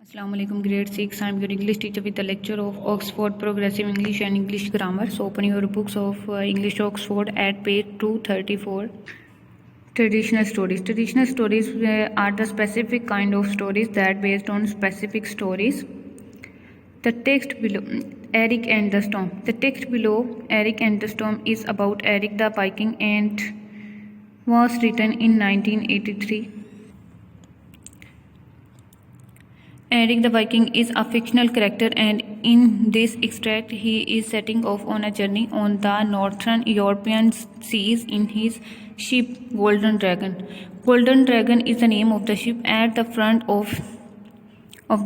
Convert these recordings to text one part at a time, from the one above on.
Assalamu alaikum, grade 6. I am your English teacher with the lecture of Oxford Progressive English and English Grammar. So open your books of English Oxford at page 234. Traditional stories. Traditional stories are the specific kind of stories that based on specific stories. The text below Eric and the Storm. The text below Eric and the Storm is about Eric the Viking and was written in 1983. Eric the Viking is a fictional character, and in this extract he is setting off on a journey on the northern European seas in his ship Golden Dragon. Golden Dragon is the name of the ship. At the front of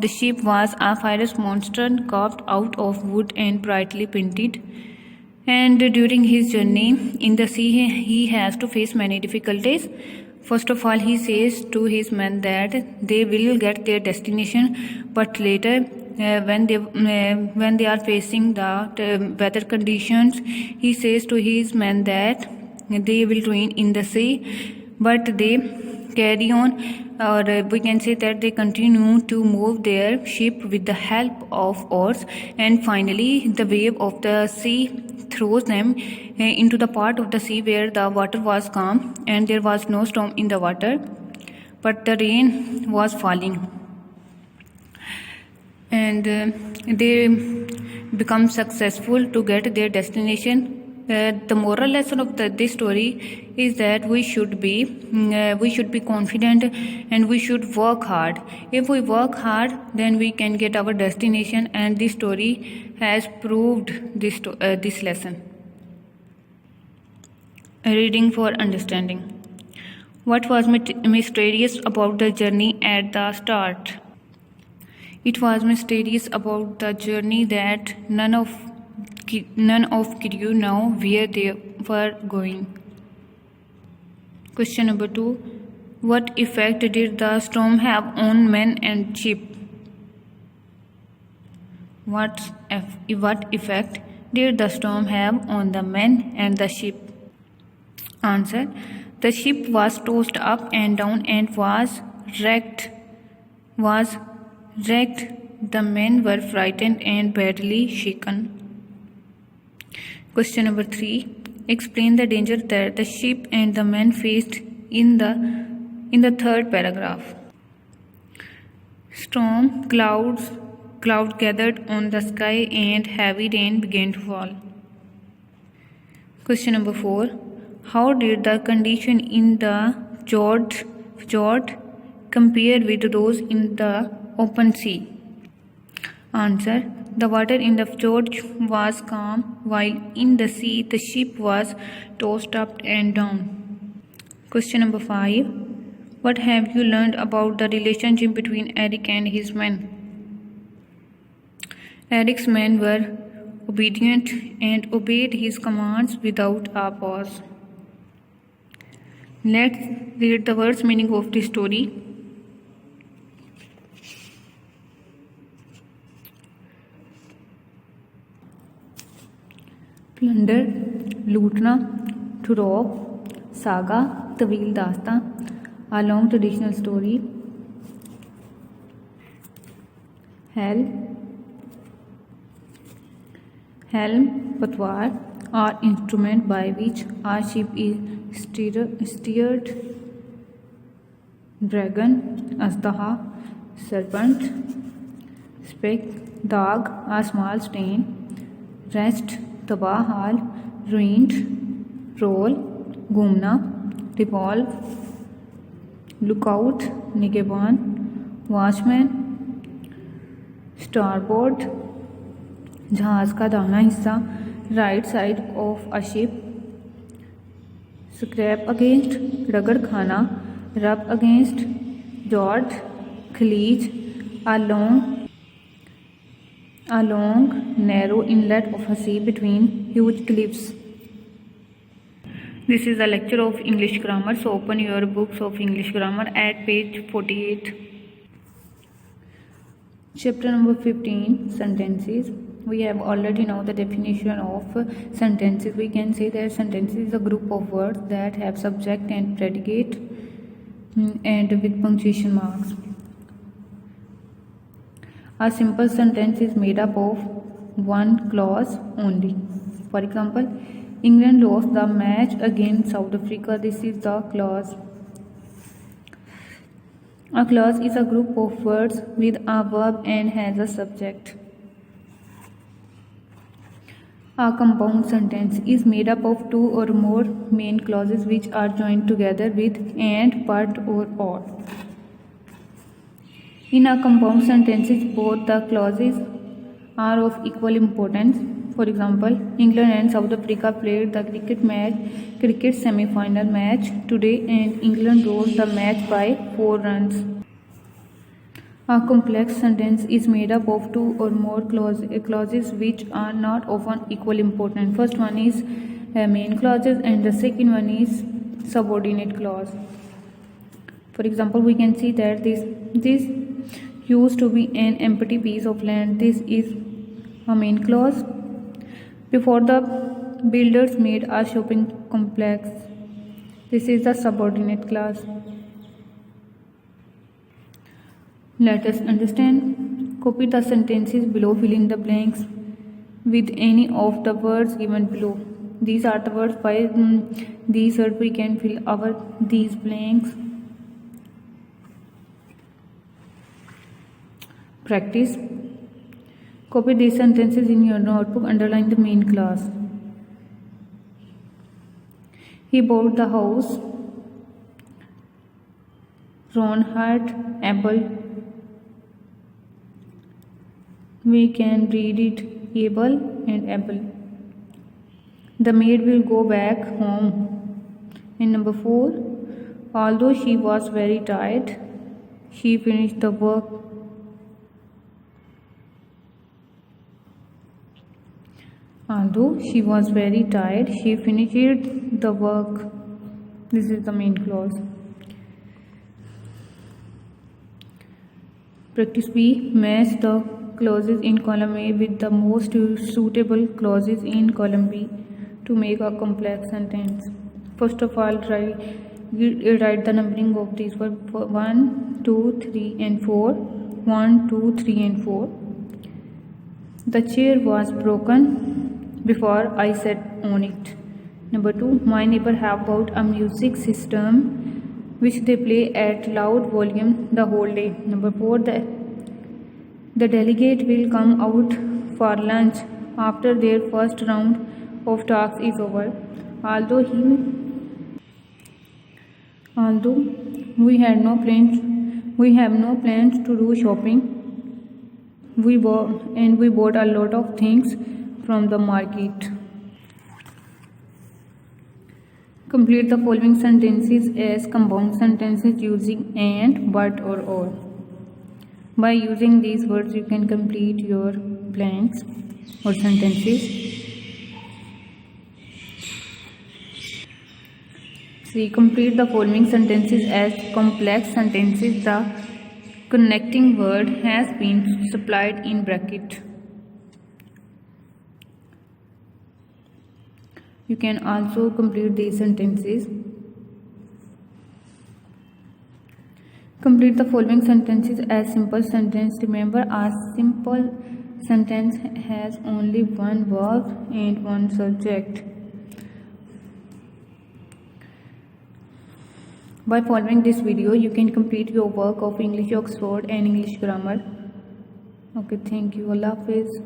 the ship was a fierce monster carved out of wood and brightly painted. And during his journey in the sea, he has to face many difficulties. First of all, he says to his men that they will get their destination, but later, when they are facing the weather conditions, he says to his men that they will ruin in the sea, but they carry on, or we can say that they continue to move their ship with the help of oars, and finally the wave of the sea throws them into the part of the sea where the water was calm and there was no storm in the water, but the rain was falling, and they become successful to get their destination. The moral lesson of this story is that we should be confident and we should work hard. If we work hard, then we can get our destination, and this story has proved this lesson. Reading for understanding. What was mysterious about the journey at the start? It was mysterious about the journey that none of crew know where they were going. Question number 2. What effect did the storm have on men and ship? What effect did the storm have on the men and the ship? Answer. The ship was tossed up and down and was wrecked. The men were frightened and badly shaken. Question number 3. Explain the danger that the ship and the men faced in the third paragraph. Storm cloud gathered on the sky and heavy rain began to fall. Question number 4. How did the condition in the fjord compare with those in the open sea? Answer. The water in the fjord was calm, while in the sea the ship was tossed up and down. Question number 5. What have you learned about the relationship between Eric and his men? Eric's men were obedient and obeyed his commands without a pause. Let's read the words meaning of the story. Plunder, लूटना, to rob, saga, तवील दास्तां, a long traditional story. Helm, patwar, or instrument by which a ship is steered. Dragon, astaha, serpent. Speck, daag, a small stain. Rest, तबाह हाल, ruined, roll, घूमना, revolve, lookout, निगहबान, watchman, starboard, जहाज का दाहिना हिस्सा, right side of a ship, scrap against, रगड़ खाना, rub against, jot, खलीज, a long narrow inlet of a sea between huge cliffs. This is a lecture of English grammar, so open your books of English grammar at page 48. Chapter number 15, sentences. We have already know the definition of sentences. We can say that sentences is a group of words that have subject and predicate and with punctuation marks. A simple sentence is made up of one clause only. For example, England lost the match against South Africa. This is the clause. A clause is a group of words with a verb and has a subject. A compound sentence is made up of two or more main clauses which are joined together with and, but, or. In a compound sentences, both the clauses are of equal importance. For example, England and South Africa played the cricket semi-final match today, and England lost the match by 4 runs. A complex sentence is made up of two or more clauses which are not often equal important. First one is main clauses and the second one is subordinate clause. For example, we can see that this used to be an empty piece of land. This is a main clause. Before the builders made a shopping complex. This is the subordinate clause. Let us understand. Copy the sentences below. Fill in the blanks with any of the words given below. These are the words. By these words we can fill these blanks. Practice. Copy these sentences in your notebook. Underline the main clause. He bought the house. Ron had apple. We can read it able and able. The maid will go back home. And number 4, although she was very tired, she finished the work. Although she was very tired, she finished the work. This is the main clause. Practice B. Match the clauses in column A with the most suitable clauses in column B to make a complex sentence. First of all, write the numbering of these words: 1, 2, 3 and 4. 1, 2, 3 and 4. The chair was broken before I sat on it. Number 2, my neighbor have bought a music system which they play at loud volume the whole day. Number 4, the delegate will come out for lunch after their first round of talks is over. Although we have no plans to do shopping. We bought a lot of things from the market. Complete the following sentences as compound sentences using and, but, or. By using these words, you can complete your blanks or sentences. See, complete the following sentences as complex sentences. The connecting word has been supplied in bracket. You can also complete these sentences. Complete the following sentences as simple sentence. Remember, a simple sentence has only one verb and one subject. By following this video, you can complete your work of English Oxford and English grammar. Okay, thank you. Allah Hafiz.